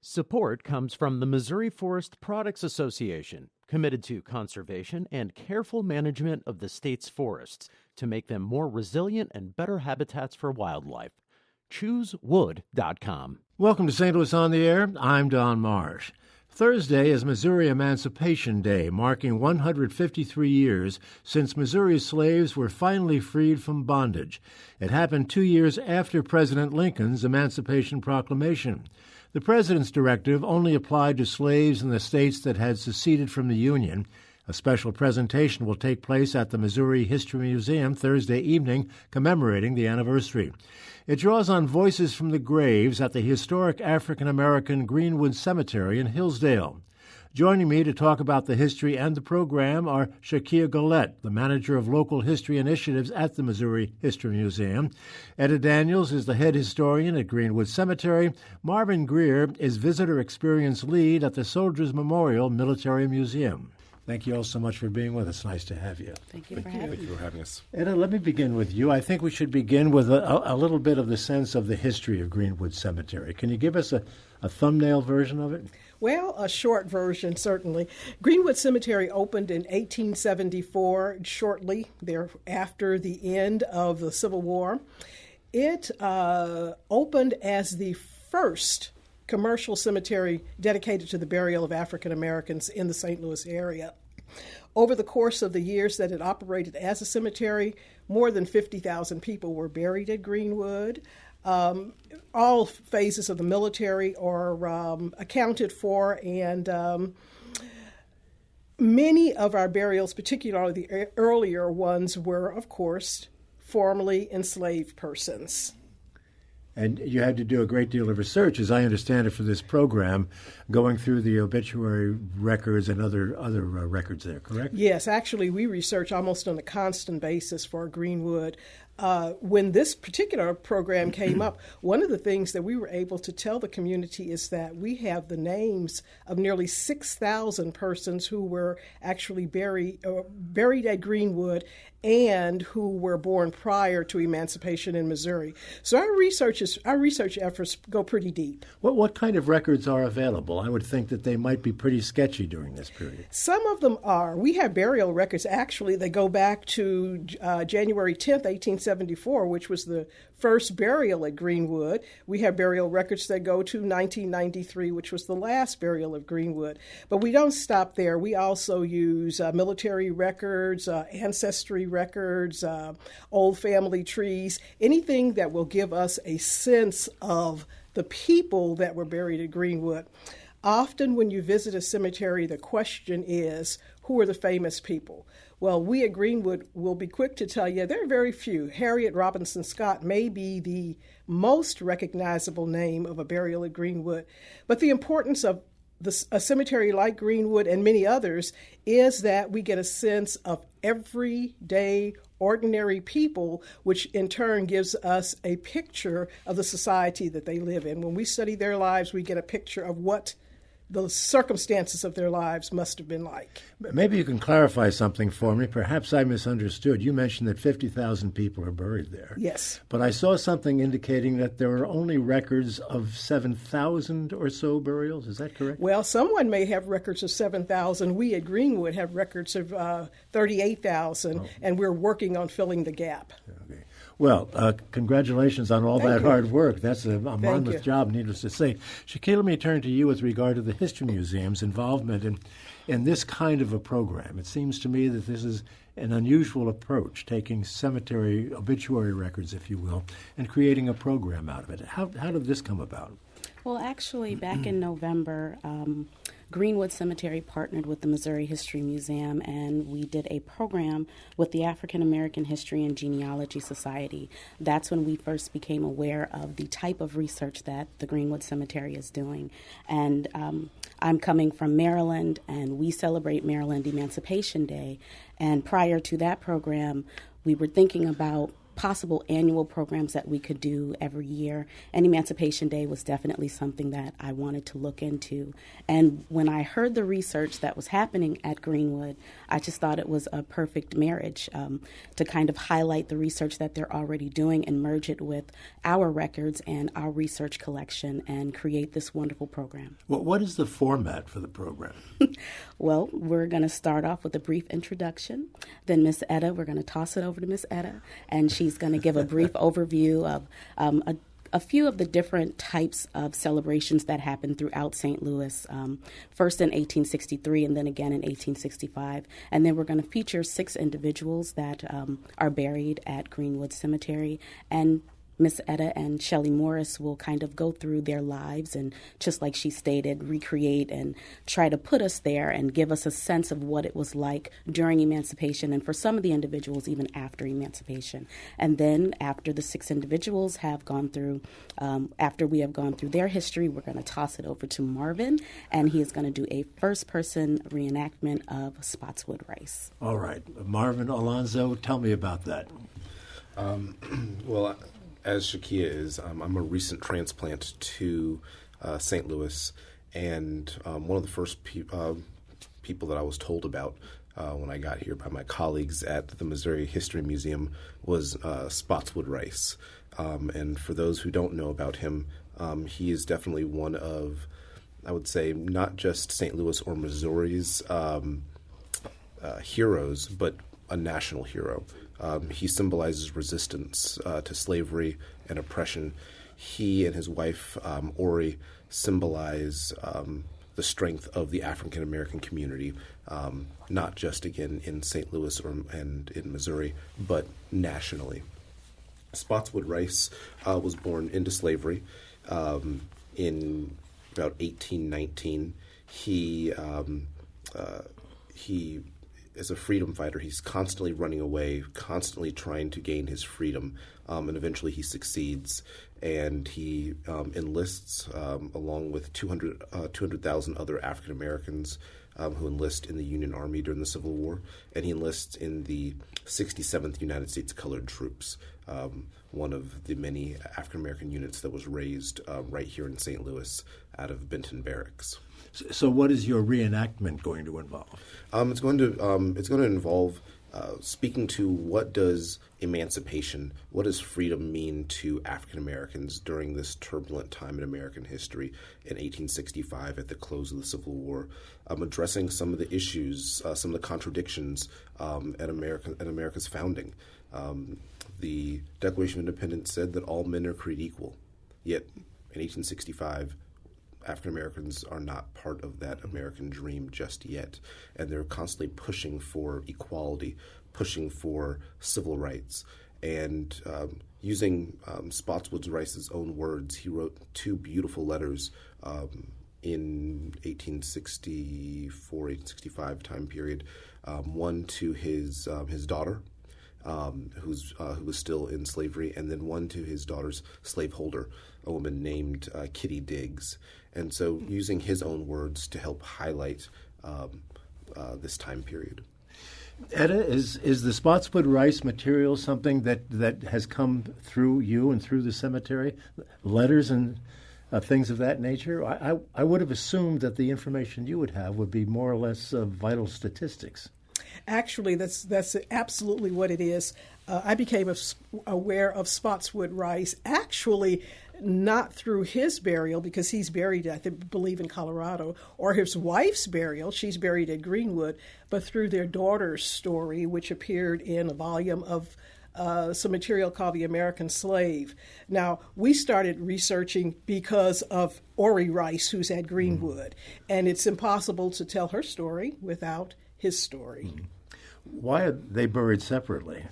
Support comes from the Missouri Forest Products Association, committed to conservation and careful management of the state's forests to make them more resilient and better habitats for wildlife. ChooseWood.com. Welcome to St. Louis on the Air. I'm Don Marsh. Thursday is Missouri Emancipation Day, marking 153 years since Missouri's slaves were finally freed from bondage. It happened 2 years after President Lincoln's Emancipation Proclamation. The president's directive only applied to slaves in the states that had seceded from the Union. A special presentation will take place at the Missouri History Museum Thursday evening, commemorating the anniversary. It draws on voices from the graves at the historic African-American Greenwood Cemetery in Hillsdale. Joining me to talk about the history and the program are Shakia Gullette, the manager of local history initiatives at the Missouri History Museum. Etta Daniels is the head historian at Greenwood Cemetery. Marvin Greer is visitor experience lead at the Soldiers Memorial Military Museum. Thank you all so much for being with us. Nice to have you. Thank you for having us. Etta, let me begin with you. I think we should begin with a little bit of the sense of the history of Greenwood Cemetery. Can you give us a thumbnail version of it? Well, a short version, certainly. Greenwood Cemetery opened in 1874, shortly thereafter the end of the Civil War. It opened as the first commercial cemetery dedicated to the burial of African Americans in the St. Louis area. Over the course of the years that it operated as a cemetery, more than 50,000 people were buried at Greenwood. All phases of the military are accounted for, and many of our burials, particularly the earlier ones, were, of course, formerly enslaved persons. And you had to do a great deal of research, as I understand it, for this program, going through the obituary records and other records there, correct? Yes, actually, we research almost on a constant basis for Greenwood. When this particular program came up, one of the things that we were able to tell the community is that we have the names of nearly 6,000 persons who were actually buried at Greenwood and who were born prior to emancipation in Missouri. So our research efforts go pretty deep. What kind of records are available? I would think that they might be pretty sketchy during this period. Some of them are. We have burial records, actually, that go back to January 10th, 1874, which was the first burial at Greenwood. We have burial records that go to 1993, which was the last burial of Greenwood. But we don't stop there. We also use military records, ancestry records, old family trees, anything that will give us a sense of the people that were buried at Greenwood. Often when you visit a cemetery, the question is, who are the famous people? Well, we at Greenwood will be quick to tell you there are very few. Harriet Robinson Scott may be the most recognizable name of a burial at Greenwood, but the importance of a cemetery like Greenwood and many others is that we get a sense of everyday, ordinary people, which in turn gives us a picture of the society that they live in. When we study their lives, we get a picture of what the circumstances of their lives must have been like. Maybe you can clarify something for me. Perhaps I misunderstood. You mentioned that 50,000 people are buried there. Yes. But I saw something indicating that there are only records of 7,000 or so burials. Is that correct? Well, someone may have records of 7,000. We at Greenwood have records of 38,000, and we're working on filling the gap. Okay. Well, congratulations on all that hard work. That's a monstrous job, needless to say. Shakia, let me turn to you with regard to the History Museum's involvement in this kind of a program. It seems to me that this is an unusual approach, taking cemetery obituary records, if you will, and creating a program out of it. How did this come about? Well, actually, back in November, Greenwood Cemetery partnered with the Missouri History Museum, and we did a program with the African American History and Genealogy Society. That's when we first became aware of the type of research that the Greenwood Cemetery is doing. And I'm coming from Maryland, and we celebrate Maryland Emancipation Day. And prior to that program, we were thinking about possible annual programs that we could do every year. And Emancipation Day was definitely something that I wanted to look into. And when I heard the research that was happening at Greenwood, I just thought it was a perfect marriage to kind of highlight the research that they're already doing and merge it with our records and our research collection and create this wonderful program. What is the format for the program? Well, we're going to start off with a brief introduction. Then Miss Etta, we're going to toss it over to Miss Etta, and she's going to give a brief overview of a few of the different types of celebrations that happened throughout St. Louis, first in 1863 and then again in 1865. And then we're going to feature 6 individuals that are buried at Greenwood Cemetery, and Miss Etta and Shelley Morris will kind of go through their lives and, just like she stated, recreate and try to put us there and give us a sense of what it was like during Emancipation, and for some of the individuals even after Emancipation. And then after the 6 individuals have gone through, after we have gone through their history, we're going to toss it over to Marvin, and he is going to do a first-person reenactment of Spotswood Rice. All right. Marvin-Alonzo, tell me about that. Well, as Shakia is, I'm a recent transplant to St. Louis, and one of the first people that I was told about when I got here by my colleagues at the Missouri History Museum was Spotswood Rice. And for those who don't know about him, he is definitely one of, I would say, not just St. Louis or Missouri's heroes, but a national hero. He symbolizes resistance to slavery and oppression. He and his wife, Ori, symbolize the strength of the African American community, not just, again, in St. Louis and in Missouri, but nationally. Spotswood Rice was born into slavery in about 1819. He is a freedom fighter. He's constantly running away, constantly trying to gain his freedom, and eventually he succeeds. And he enlists along with 200,000 other African Americans who enlist in the Union Army during the Civil War, and he enlists in the 67th United States Colored Troops, one of the many African American units that was raised right here in St. Louis out of Benton Barracks. So what is your reenactment going to involve? It's going to involve speaking to what does emancipation, what does freedom mean to African Americans during this turbulent time in American history in 1865 at the close of the Civil War, addressing some of the issues, some of the contradictions at America's founding. The Declaration of Independence said that all men are created equal, yet in 1865, African Americans are not part of that American dream just yet, and they're constantly pushing for equality, pushing for civil rights. And using Spotswood Rice's own words, he wrote 2 beautiful letters in 1864, 1865 time period. One to his daughter, who was still in slavery, and then one to his daughter's slaveholder, a woman named Kitty Diggs. And so using his own words to help highlight this time period. Etta, is the Spotswood Rice material something that has come through you and through the cemetery? Letters and things of that nature? I would have assumed that the information you would have would be more or less vital statistics. Actually, that's absolutely what it is. I became aware of Spotswood Rice actually not through his burial, because he's buried, I believe, in Colorado, or his wife's burial. She's buried at Greenwood, but through their daughter's story, which appeared in a volume of some material called The American Slave. Now, we started researching because of Ori Rice, who's at Greenwood, and it's impossible to tell her story without his story. Why are they buried separately?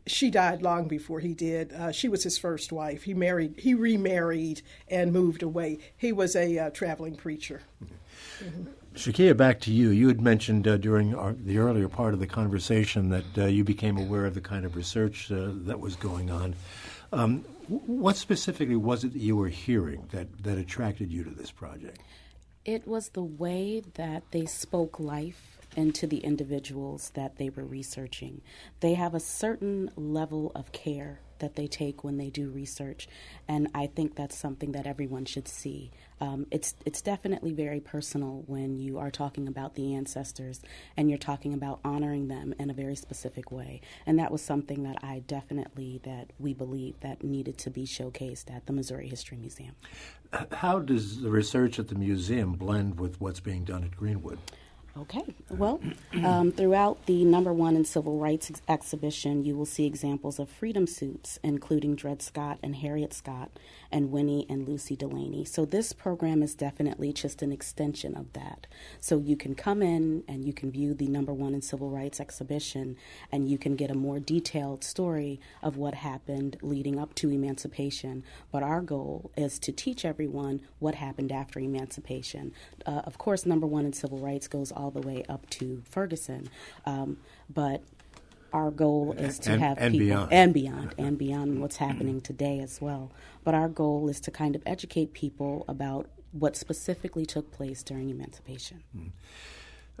She died long before he did. She was his first wife. He remarried and moved away. He was a traveling preacher. Shakia, back to you. You had mentioned during the earlier part of the conversation that you became aware of the kind of research that was going on. What specifically was it that you were hearing that attracted you to this project? It was the way that they spoke life into the individuals that they were researching. They have a certain level of care that they take when they do research, and I think that's something that everyone should see. It's definitely very personal when you are talking about the ancestors and you're talking about honoring them in a very specific way, and that was something that we believe that needed to be showcased at the Missouri History Museum. How does the research at the museum blend with what's being done at Greenwood? Okay. Well, throughout the No. 1 in Civil Rights exhibition, you will see examples of freedom suits, including Dred Scott and Harriet Scott and Winnie and Lucy Delaney. So this program is definitely just an extension of that. So you can come in and you can view the No. 1 in Civil Rights exhibition, and you can get a more detailed story of what happened leading up to emancipation. But our goal is to teach everyone what happened after emancipation. Of course, No. 1 in Civil Rights goes all the way up to Ferguson, but our goal is to have people beyond what's happening today as well. But our goal is to kind of educate people about what specifically took place during emancipation.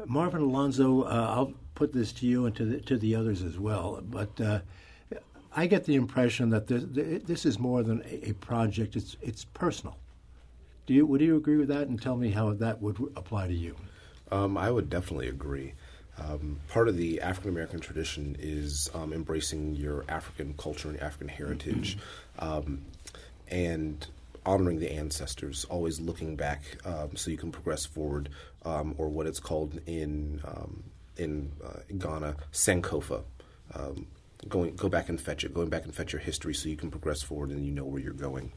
Marvin-Alonzo, I'll put this to you and to the others as well, but I get the impression that this is more than a project. It's personal. Would you agree with that, and tell me how that would apply to you? I would definitely agree. Part of the African American tradition is embracing your African culture and African heritage, and honoring the ancestors, always looking back so you can progress forward, or what it's called in Ghana, Sankofa. Go back and fetch it, going back and fetch your history so you can progress forward and you know where you're going.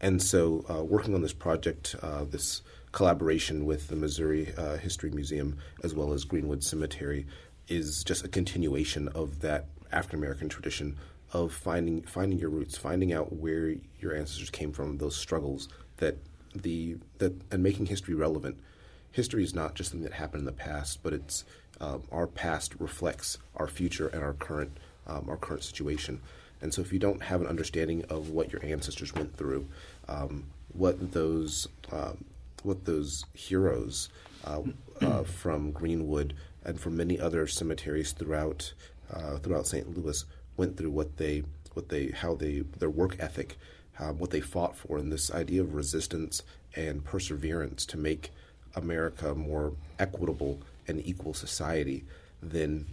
And so working on this project, this collaboration with the Missouri History Museum as well as Greenwood Cemetery is just a continuation of that African American tradition of finding your roots, finding out where your ancestors came from, those struggles and making history relevant. History is not just something that happened in the past, but it's our past reflects our future and our current situation. And so if you don't have an understanding of what your ancestors went through, what those heroes from Greenwood and from many other cemeteries throughout St. Louis went through, their work ethic, what they fought for, and this idea of resistance and perseverance to make America a more equitable and equal society, then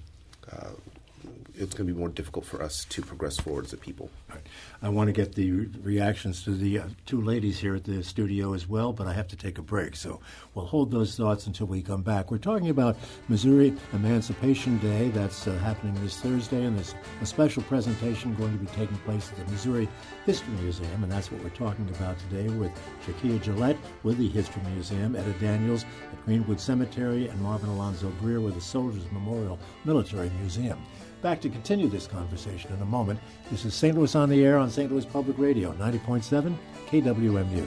it's going to be more difficult for us to progress forward as a people. Right. I want to get the reactions to the two ladies here at the studio as well, but I have to take a break, so we'll hold those thoughts until we come back. We're talking about Missouri Emancipation Day. That's happening this Thursday, and there's a special presentation going to be taking place at the Missouri History Museum, and that's what we're talking about today with Shakia Gullette with the History Museum, Etta Daniels at Greenwood Cemetery, and Marvin-Alonzo Greer with the Soldiers Memorial Military Museum. Back to continue this conversation in a moment. This is St. Louis on the Air on St. Louis Public Radio, 90.7 KWMU.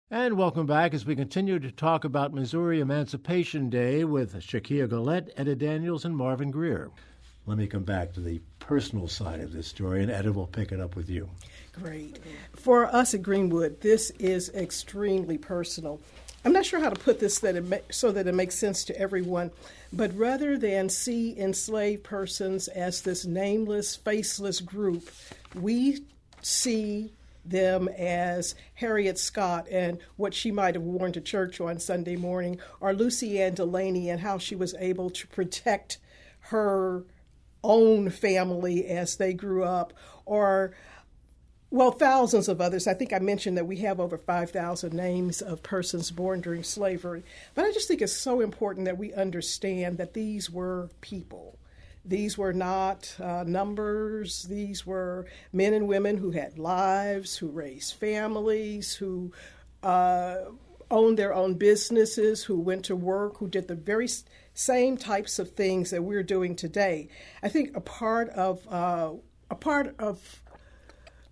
And welcome back as we continue to talk about Missouri Emancipation Day with Shakia Gullette, Etta Daniels, and Marvin Greer. Let me come back to the personal side of this story, and Etta will pick it up with you. Great. For us at Greenwood, this is extremely personal. I'm not sure how to put this so that it makes sense to everyone, but rather than see enslaved persons as this nameless, faceless group, we see them as Harriet Scott and what she might have worn to church on Sunday morning, or Lucy Ann Delaney and how she was able to protect her own family as they grew up, or, well, thousands of others. I think I mentioned that we have over 5,000 names of persons born during slavery. But I just think it's so important that we understand that these were people. These were not numbers. These were men and women who had lives, who raised families, who owned their own businesses, who went to work, who did the very same types of things that we're doing today. I think a part of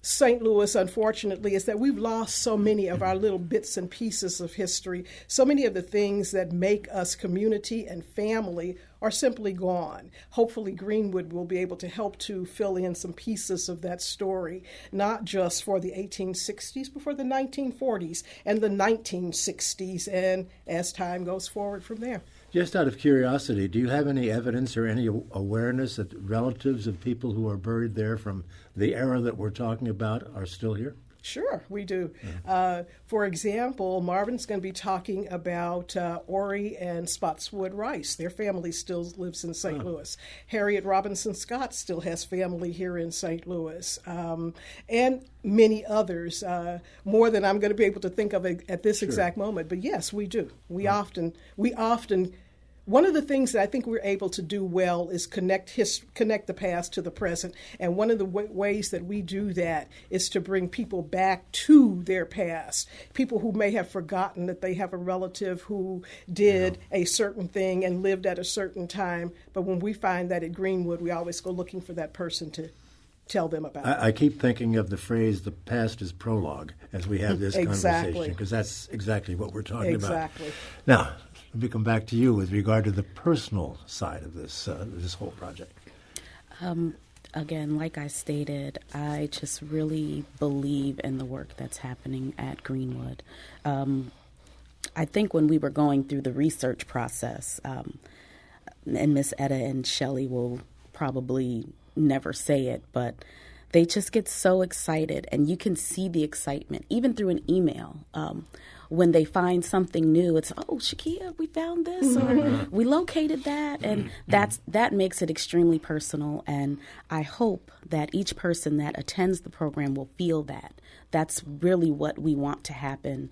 St. Louis, unfortunately, is that we've lost so many of our little bits and pieces of history. So many of the things that make us community and family are simply gone. Hopefully Greenwood will be able to help to fill in some pieces of that story, not just for the 1860s, but for the 1940s and the 1960s, and as time goes forward from there. Just out of curiosity, do you have any evidence or any awareness that relatives of people who are buried there from the era that we're talking about are still here? Sure, we do. For example, Marvin's going to be talking about Ori and Spotswood Rice. Their family still lives in St. Louis. Harriet Robinson Scott still has family here in St. Louis, and many others, more than I'm going to be able to think of at this exact moment. But yes, we do. We often. One of the things that I think we're able to do well is connect the past to the present. And one of the ways that we do that is to bring people back to their past. People who may have forgotten that they have a relative who did a certain thing and lived at a certain time. But when we find that at Greenwood, we always go looking for that person to tell them about it. I keep thinking of the phrase, the past is prologue, as we have this conversation, because that's exactly what we're talking about. Exactly. Now, let me come back to you with regard to the personal side of this whole project. Again, like I stated, I just really believe in the work that's happening at Greenwood. I think when we were going through the research process, and Miss Etta and Shelley will probably never say it, but they just get so excited, and you can see the excitement even through an email. When they find something new, it's, oh, Shakia, we found this, or we located that, and that makes it extremely personal. And I hope that each person that attends the program will feel that. That's really what we want to happen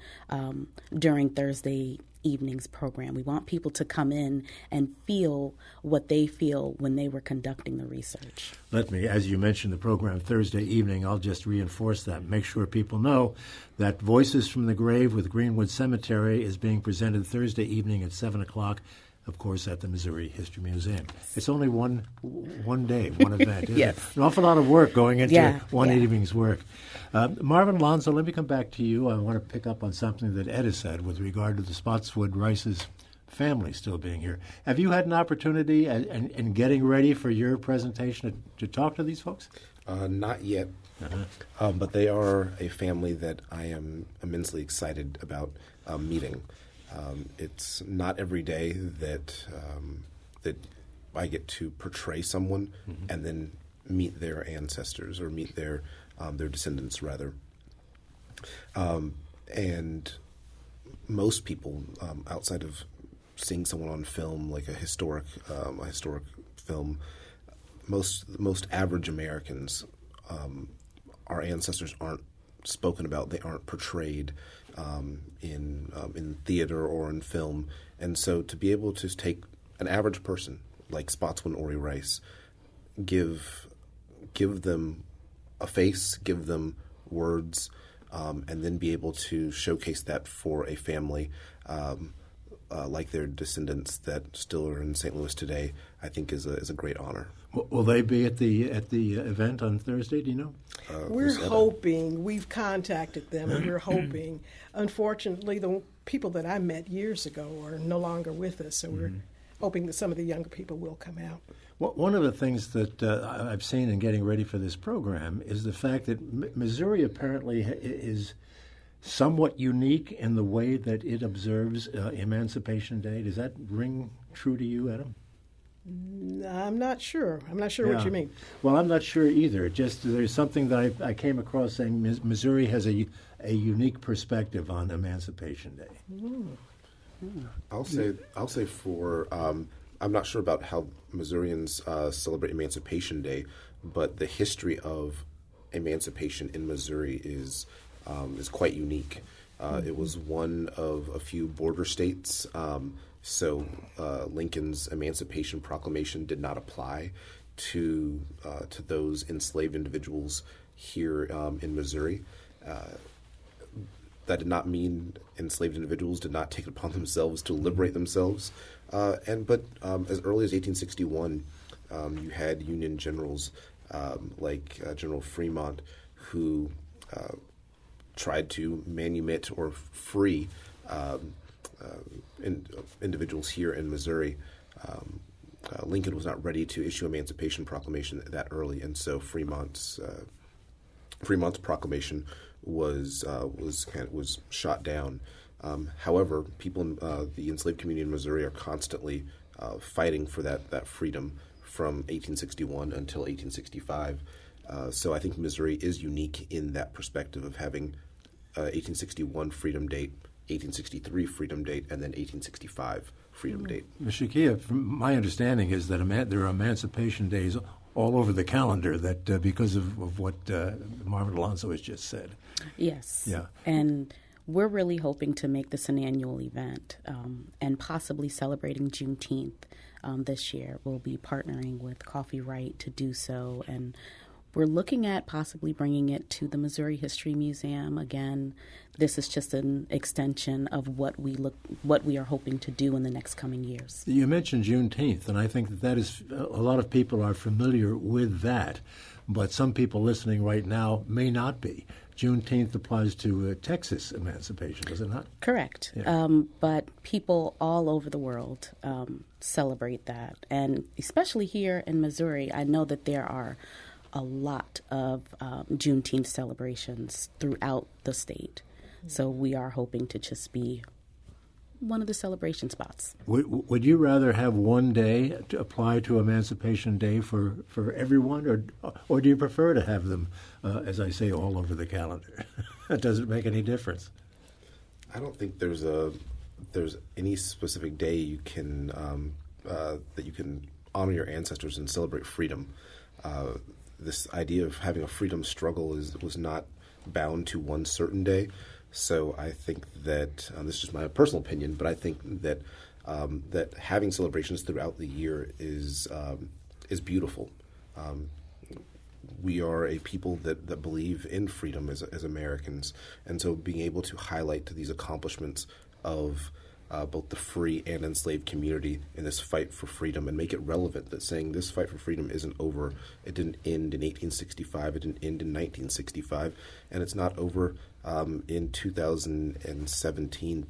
during Thursday evening's program. We want people to come in and feel what they feel when they were conducting the research. Let me, as you mentioned the program Thursday evening, I'll just reinforce that. Make sure people know that Voices from the Grave with Greenwood Cemetery is being presented Thursday evening at 7 o'clock, of course, at the Missouri History Museum. It's only one day, one event, isn't it? An awful lot of work going into one evening's work. Marvin-Alonzo, let me come back to you. I want to pick up on something that Etta said with regard to the Spotswood Rice's family still being here. Have you had an opportunity in getting ready for your presentation to talk to these folks? Not yet, but they are a family that I am immensely excited about meeting. It's not every day that I get to portray someone and then meet their ancestors or meet their descendants, rather. And most people, outside of seeing someone on film, like a historic film, most average Americans, our ancestors aren't spoken about. They aren't portrayed in theater or in film. And so to be able to take an average person like Spotswood and Ori Rice, give them a face, give them words, and then be able to showcase that for a family like their descendants that still are in St. Louis today, I think is a great honor. Will they be at the event on Thursday? Do you know? We're hoping. We've contacted them, and we're hoping. Unfortunately, the people that I met years ago are no longer with us, so we're hoping that some of the younger people will come out. Well, one of the things that I've seen in getting ready for this program is the fact that Missouri apparently is somewhat unique in the way that it observes Emancipation Day. Does that ring true to you, Adam? I'm not sure. I'm not sure what you mean. Well, I'm not sure either. Just there's something that I came across saying Missouri has a unique perspective on Emancipation Day. I'll say for I'm not sure about how Missourians celebrate Emancipation Day, but the history of emancipation in Missouri is quite unique. It was one of a few border states. So Lincoln's Emancipation Proclamation did not apply to those enslaved individuals here in Missouri. That did not mean enslaved individuals did not take it upon themselves to liberate themselves. But as early as 1861, you had Union generals like General Fremont who tried to manumit or free individuals here in Missouri Lincoln was not ready to issue Emancipation Proclamation that early, and so Fremont's proclamation was shot down. However, people in the enslaved community in Missouri are constantly fighting for that freedom from 1861 until 1865. So I think Missouri is unique in that perspective of having 1861 Freedom Date, 1863 Freedom Date, and then 1865 Freedom Date. Ms. Shakia, from my understanding is that there are Emancipation Days all over the calendar that because of what Marvin-Alonzo has just said. Yes. Yeah. And we're really hoping to make this an annual event and possibly celebrating Juneteenth this year. We'll be partnering with Coffee Right to do so, and we're looking at possibly bringing it to the Missouri History Museum. Again, this is just an extension of what we are hoping to do in the next coming years. You mentioned Juneteenth, and I think that is a lot of people are familiar with that, but some people listening right now may not be. Juneteenth applies to Texas emancipation, does it not? Correct. Yeah. But people all over the world celebrate that, and especially here in Missouri, I know that there are a lot of Juneteenth celebrations throughout the state. So we are hoping to just be one of the celebration spots. Would you rather have one day to apply to Emancipation Day for everyone, or do you prefer to have them, as I say, all over the calendar? Does it make any difference? I don't think there's any specific day you can that you can honor your ancestors and celebrate freedom. This idea of having a freedom struggle was not bound to one certain day. So I think that this is just my personal opinion, but I think that that having celebrations throughout the year is beautiful. We are a people that believe in freedom as Americans, and so being able to highlight these accomplishments of both the free and enslaved community in this fight for freedom and make it relevant, that saying this fight for freedom isn't over. It didn't end in 1865. It didn't end in 1965. And it's not over in 2017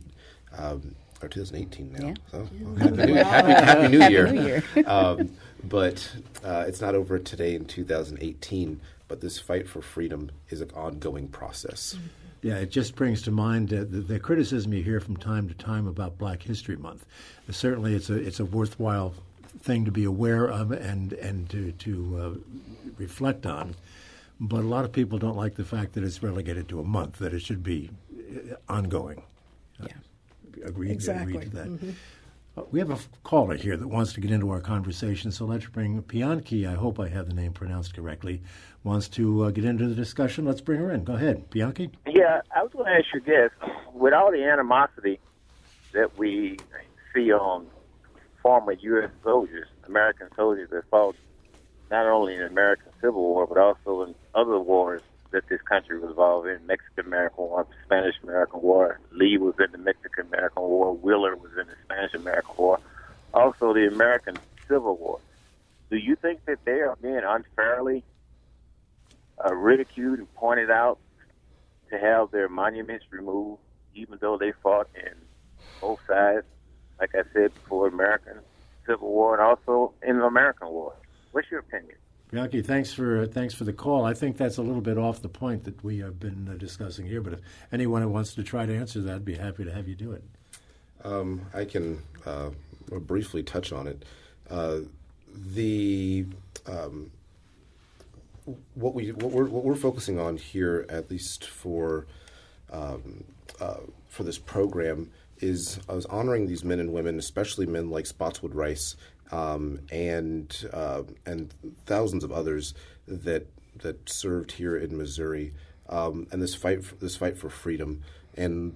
or 2018 now. Yeah. So, Happy New Year. Happy New Year. But it's not over today in 2018. But this fight for freedom is an ongoing process. Mm-hmm. Yeah, it just brings to mind the criticism you hear from time to time about Black History Month. Certainly, it's a worthwhile thing to be aware of and to reflect on. But a lot of people don't like the fact that it's relegated to a month, that it should be ongoing. Yeah. Agreed to that. Mm-hmm. We have a caller here that wants to get into our conversation, so let's bring Pianki, I hope I have the name pronounced correctly, wants to get into the discussion. Let's bring her in. Go ahead, Pianki. Yeah, I was going to ask your guest, with all the animosity that we see on former U.S. soldiers, American soldiers that fought not only in the American Civil War, but also in other wars that this country was involved in, Mexican-American War, Spanish-American War. Lee was in the Mexican-American War. Wheeler was in the Spanish-American War. Also the American Civil War. Do you think that they are being unfairly ridiculed and pointed out to have their monuments removed, even though they fought in both sides, like I said before, American Civil War and also in the American War? What's your opinion? Bianchi, thanks for the call. I think that's a little bit off the point that we have been discussing here, but if anyone who wants to try to answer that, I'd be happy to have you do it. I can briefly touch on it. What we're focusing on here, at least for this program, is honoring these men and women, especially men like Spotswood Rice. And thousands of others that served here in Missouri, and this fight for freedom. And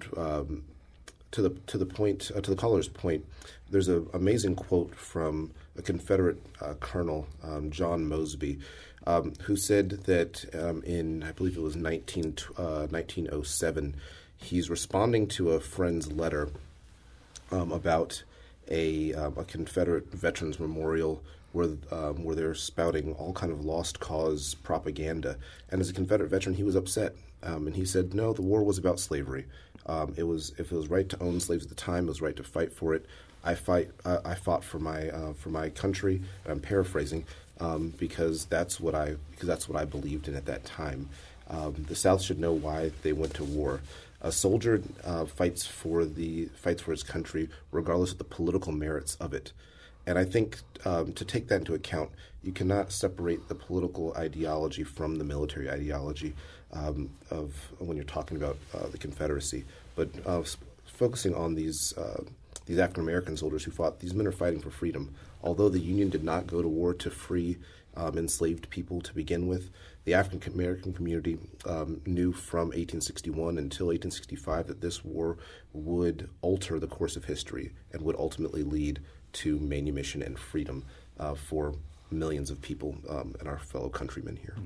to the caller's point, there's an amazing quote from a Confederate colonel, John Mosby, who said that in, I believe it was 1907, he's responding to a friend's letter about a Confederate Veterans Memorial where they're spouting all kind of lost cause propaganda. And as a Confederate veteran, he was upset, and he said, "No, the war was about slavery. If it was right to own slaves at the time, it was right to fight for it. I fought for my country." And I'm paraphrasing, because that's what I believed in at that time. The South should know why they went to war. A soldier fights for his country regardless of the political merits of it. And I think to take that into account, you cannot separate the political ideology from the military ideology of when you're talking about the Confederacy. But focusing on these African American soldiers who fought, these men are fighting for freedom. Although the Union did not go to war to free enslaved people to begin with, the African American community knew from 1861 until 1865 that this war would alter the course of history and would ultimately lead to manumission and freedom for millions of people and our fellow countrymen here.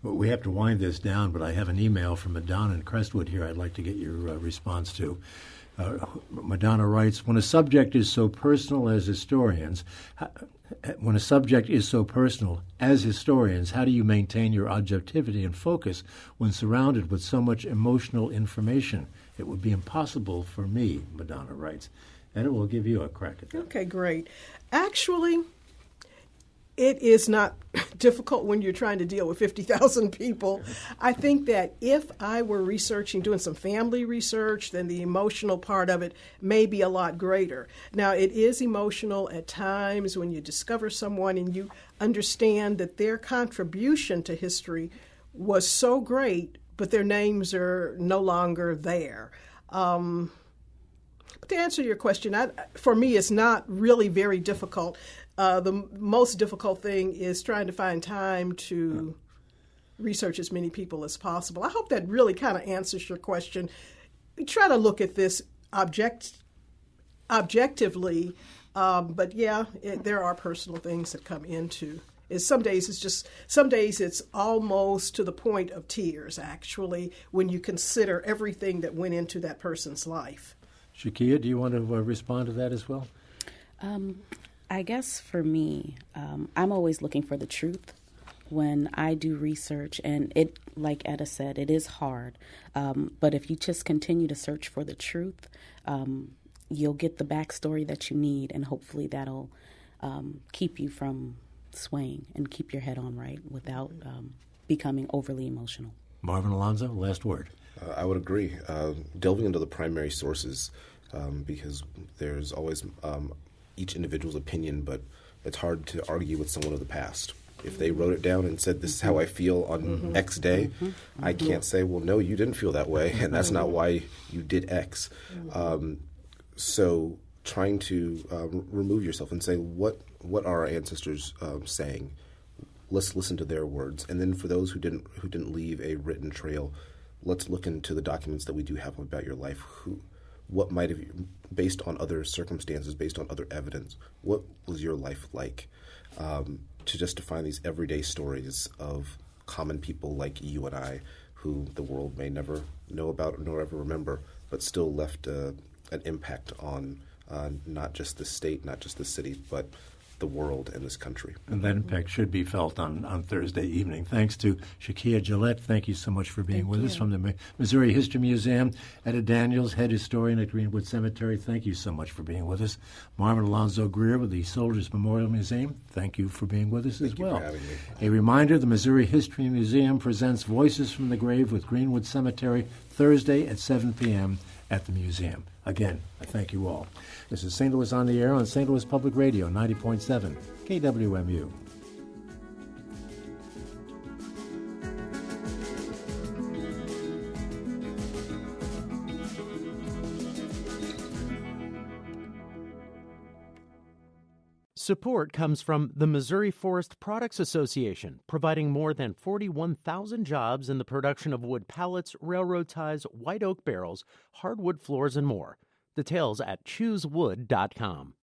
Well, we have to wind this down, but I have an email from Madonna in Crestwood here I'd like to get your response to. Madonna writes, when a subject is so personal as historians, how do you maintain your objectivity and focus when surrounded with so much emotional information? It would be impossible for me, Madonna writes. And it will give you a crack at that. Okay, great. Actually, it is not difficult when you're trying to deal with 50,000 people. I think that if I were doing some family research, then the emotional part of it may be a lot greater. Now, it is emotional at times when you discover someone and you understand that their contribution to history was so great, but their names are no longer there. But to answer your question, for me, it's not really very difficult. The most difficult thing is trying to find time to research as many people as possible. I hope that really kind of answers your question. We try to look at this objectively, but yeah, there are personal things that come into it. Some days it's almost to the point of tears, actually, when you consider everything that went into that person's life. Shakia, do you want to respond to that as well? I guess for me, I'm always looking for the truth when I do research, and it, like Etta said, it is hard. But if you just continue to search for the truth, you'll get the backstory that you need, and hopefully that'll keep you from swaying and keep your head on right without becoming overly emotional. Marvin-Alonzo, last word. I would agree. Delving into the primary sources, because there's always each individual's opinion, but it's hard to argue with someone of the past. If they wrote it down and said, this is how I feel on X day, I can't say, well, no, you didn't feel that way, and that's not why you did X. So trying to remove yourself and say, what are our ancestors saying? Let's listen to their words. And then for those who didn't leave a written trail, let's look into the documents that we do have about your life. What might have, based on other circumstances, based on other evidence, what was your life like? To find these everyday stories of common people like you and I, who the world may never know about nor ever remember, but still left an impact on not just the state, not just the city, but the world and this country. And that impact should be felt on Thursday evening. Thanks to Shakia Gullette. Thank you so much for being with us from the Missouri History Museum. Etta Daniels, head historian at Greenwood Cemetery. Thank you so much for being with us. Marvin-Alonzo Greer with the Soldiers Memorial Museum. Thank you for being with us as well. Thank you for having me. A reminder, the Missouri History Museum presents Voices from the Grave with Greenwood Cemetery Thursday at 7 p.m. at the museum. Again, I thank you all. This is St. Louis on the Air on St. Louis Public Radio, 90.7 KWMU. Support comes from the Missouri Forest Products Association, providing more than 41,000 jobs in the production of wood pallets, railroad ties, white oak barrels, hardwood floors, and more. Details at choosewood.com.